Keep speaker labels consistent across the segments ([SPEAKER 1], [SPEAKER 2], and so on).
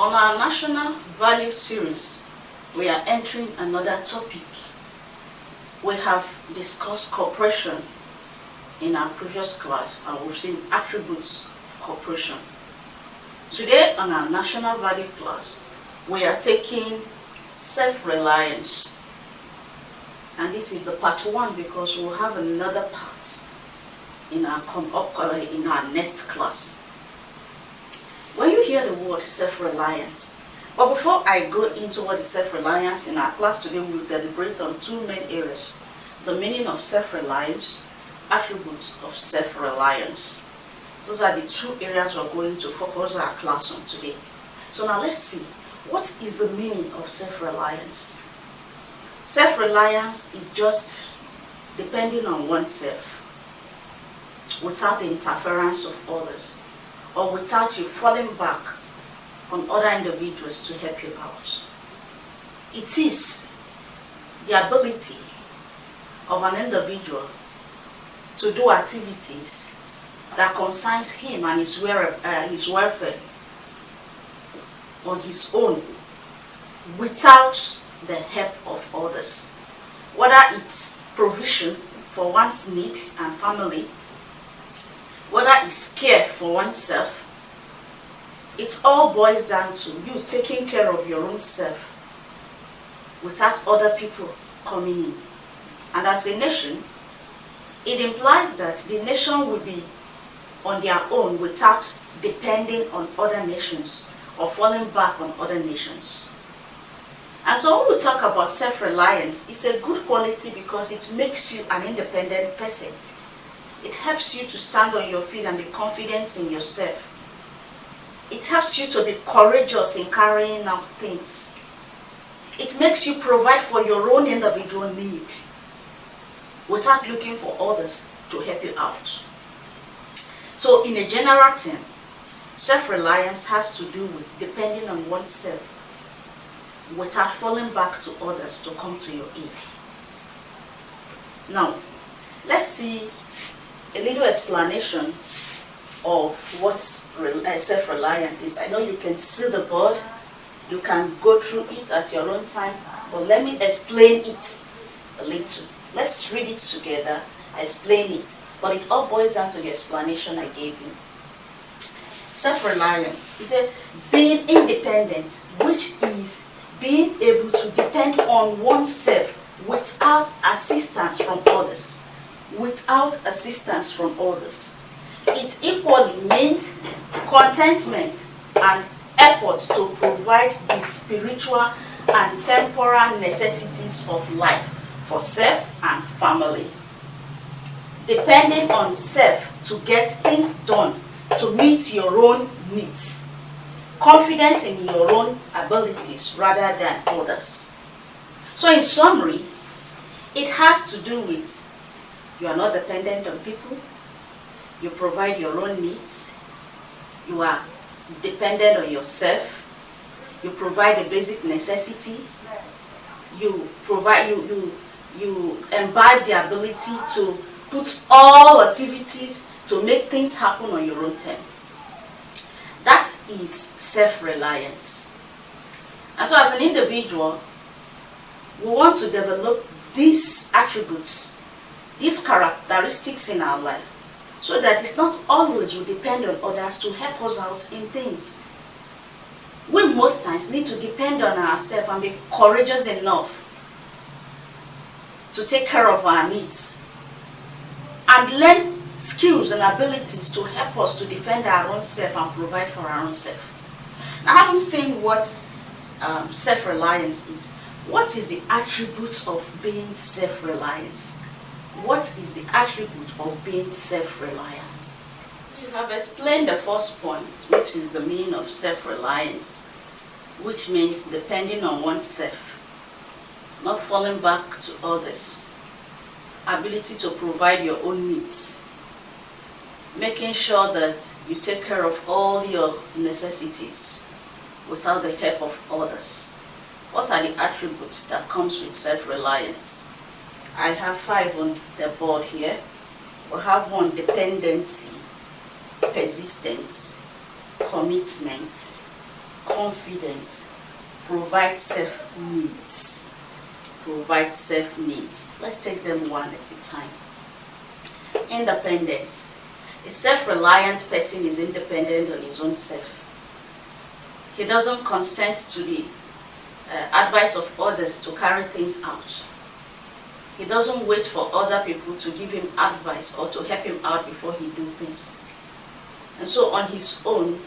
[SPEAKER 1] On our National Value Series, we are entering another topic. We have discussed cooperation in our previous class, and we've seen attributes of cooperation. Today, on our National Value class, we are taking self-reliance. And this is the part 1 because we'll have another part in our next class. When you hear the word self-reliance, but before I go into what is self-reliance, in our class today we will deliberate on 2 main areas: the meaning of self-reliance, attributes of self-reliance. Those are the 2 areas we're going to focus our class on today. So now let's see, what is the meaning of self-reliance? Self-reliance is just depending on oneself without the interference of others, or without you falling back on other individuals to help you out. It is the ability of an individual to do activities that concerns him and his welfare on his own without the help of others. Whether it's provision for one's need and family, whether it's care for oneself, it all boils down to you taking care of your own self without other people coming in. And as a nation, it implies that the nation will be on their own without depending on other nations or falling back on other nations. And so when we talk about self-reliance, it's a good quality because it makes you an independent person. It helps you to stand on your feet and be confident in yourself. It helps you to be courageous in carrying out things. It makes you provide for your own individual need without looking for others to help you out. So in a general term, self-reliance has to do with depending on oneself without falling back to others to come to your aid. Now, let's see a little explanation of what self-reliance is. I know you can see the board, you can go through it at your own time, but let me explain it a little. Let's read it together, explain it, but it all boils down to the explanation I gave you. Self-reliance is being independent, which is being able to depend on oneself without assistance from others. Without assistance from others. It equally means contentment and effort to provide the spiritual and temporal necessities of life for self and family. Depending on self to get things done to meet your own needs. Confidence in your own abilities rather than others. So in summary, it has to do with you are not dependent on people. You provide your own needs. You are dependent on yourself. You provide a basic necessity. You imbibe the ability to put all activities to make things happen on your own term. That is self-reliance. And so as an individual, we want to develop these attributes, these characteristics in our life, so that it's not always we depend on others to help us out in things. We most times need to depend on ourselves and be courageous enough to take care of our needs and learn skills and abilities to help us to defend our own self and provide for our own self. Now, having seen what self-reliance is, what is the attribute of being self-reliance? What is the attribute of being self-reliance? You have explained the first point, which is the meaning of self-reliance, which means depending on oneself, not falling back to others, ability to provide your own needs, making sure that you take care of all your necessities without the help of others. What are the attributes that comes with self-reliance? I have 5 on the board here. We have 1, dependency, persistence, commitment, confidence, provide self-needs. Provide self-needs. Let's take them one at a time. Independence. A self-reliant person is independent on his own self. He doesn't consent to the advice of others to carry things out. He doesn't wait for other people to give him advice or to help him out before he do things. And so on his own,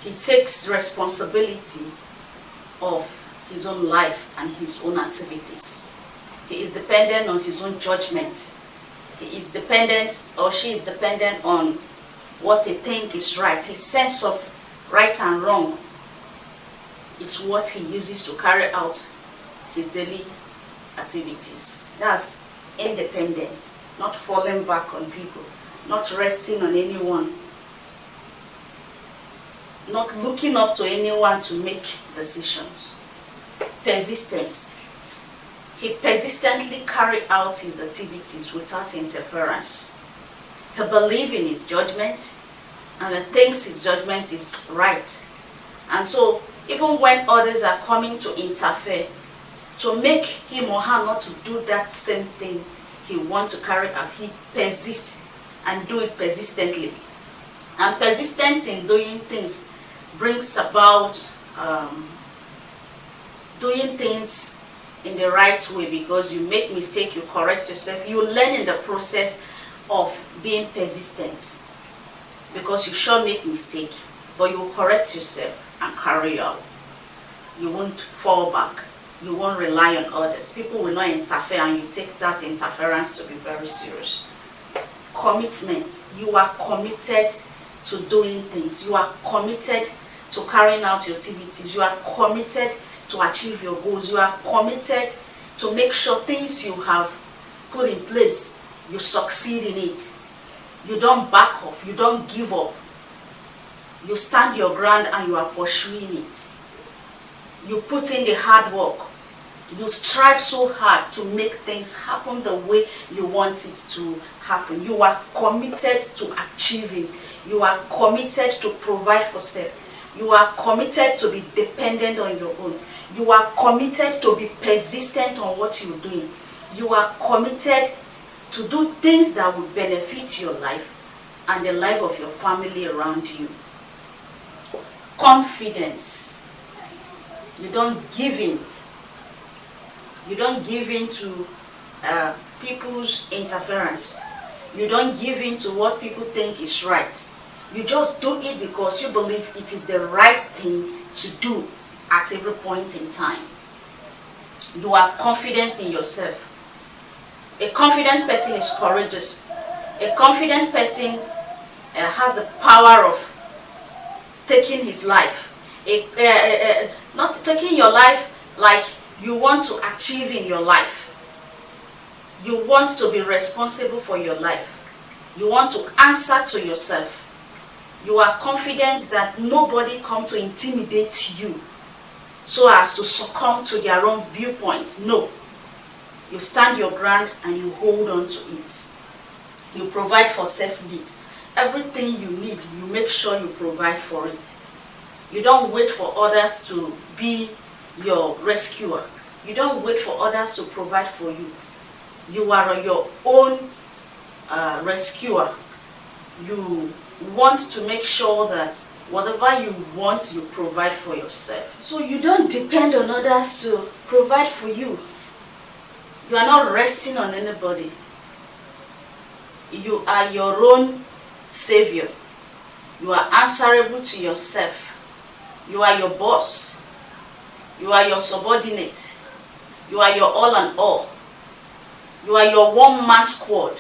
[SPEAKER 1] he takes responsibility of his own life and his own activities. He is dependent on his own judgment. He is dependent, or she is dependent on what they think is right. His sense of right and wrong is what he uses to carry out his daily activities. That's independence, not falling back on people, not resting on anyone, not looking up to anyone to make decisions. Persistence. He persistently carries out his activities without interference. He believes in his judgment and he thinks his judgment is right. And so, even when others are coming to interfere, to make him or her not to do that same thing he wants to carry out, he persists and do it persistently. And persistence in doing things brings about doing things in the right way, because you make mistake, you correct yourself, you learn in the process of being persistent, because you sure make mistake, but you will correct yourself and carry out. You won't fall back. You won't rely on others. People will not interfere, and you take that interference to be very serious. Commitment. You are committed to doing things. You are committed to carrying out your activities. You are committed to achieve your goals. You are committed to make sure things you have put in place, you succeed in it. You don't back off. You don't give up. You stand your ground and you are pursuing it. You put in the hard work. You strive so hard to make things happen the way you want it to happen. You are committed to achieving. You are committed to provide for self. You are committed to be dependent on your own. You are committed to be persistent on what you're doing. You are committed to do things that will benefit your life and the life of your family around you. Confidence. You don't give in. You don't give in to people's interference. You don't give in to what people think is right. You just do it because you believe it is the right thing to do at every point in time. You are confident in yourself. A confident person is courageous. A confident person has the power of taking his life. Not taking your life like you want to achieve in your life. You want to be responsible for your life. You want to answer to yourself. You are confident that nobody come to intimidate you so as to succumb to their own viewpoint. No. You stand your ground and you hold on to it. You provide for self-needs. Everything you need, you make sure you provide for it. You don't wait for others to be your rescuer. You don't wait for others to provide for you. You are your own rescuer. You want to make sure that whatever you want, you provide for yourself. So you don't depend on others to provide for you. You are not resting on anybody. You are your own savior. You are answerable to yourself. You are your boss. You are your subordinate. You are your all and all. You are your one-man squad.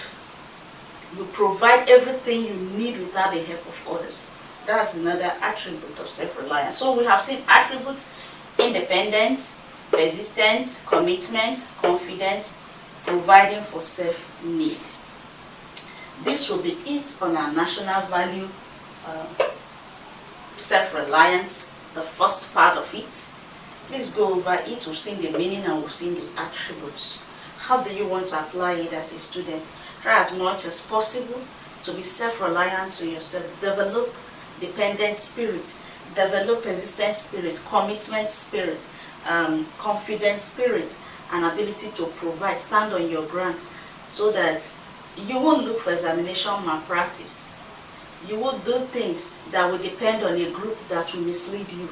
[SPEAKER 1] You provide everything you need without the help of others. That's another attribute of self-reliance. So we have seen attributes: independence, persistence, commitment, confidence, providing for self-need. This will be it on our national value, self-reliance, the first part of it. Please go over it. We've seen the meaning and we've seen the attributes. How do you want to apply it as a student? Try as much as possible to be self-reliant to yourself. Develop dependent spirit. develop persistent spirit, commitment spirit, confidence spirit, and ability to provide, stand on your ground, so that you won't look for examination malpractice. You will do things that will depend on a group that will mislead you.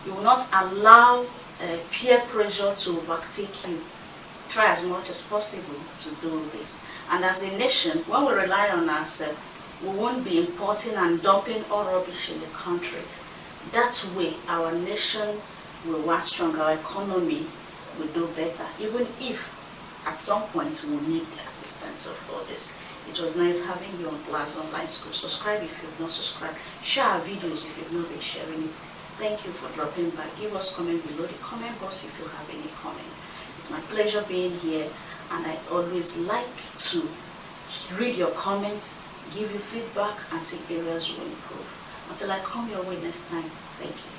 [SPEAKER 1] You will not allow peer pressure to overtake you. Try as much as possible to do this. And as a nation, when we rely on ourselves, we won't be importing and dumping all rubbish in the country. That way, our nation will work strong, our economy will do better, even if at some point we'll need the assistance of others. It was nice having you on Class Online School. Subscribe if you've not subscribed. Share our videos if you've not been sharing it. Thank you for dropping by. Give us comment below the comment box if you have any comments. It's my pleasure being here, and I always like to read your comments, give you feedback, and see areas will improve. Until I come your way next time, thank you.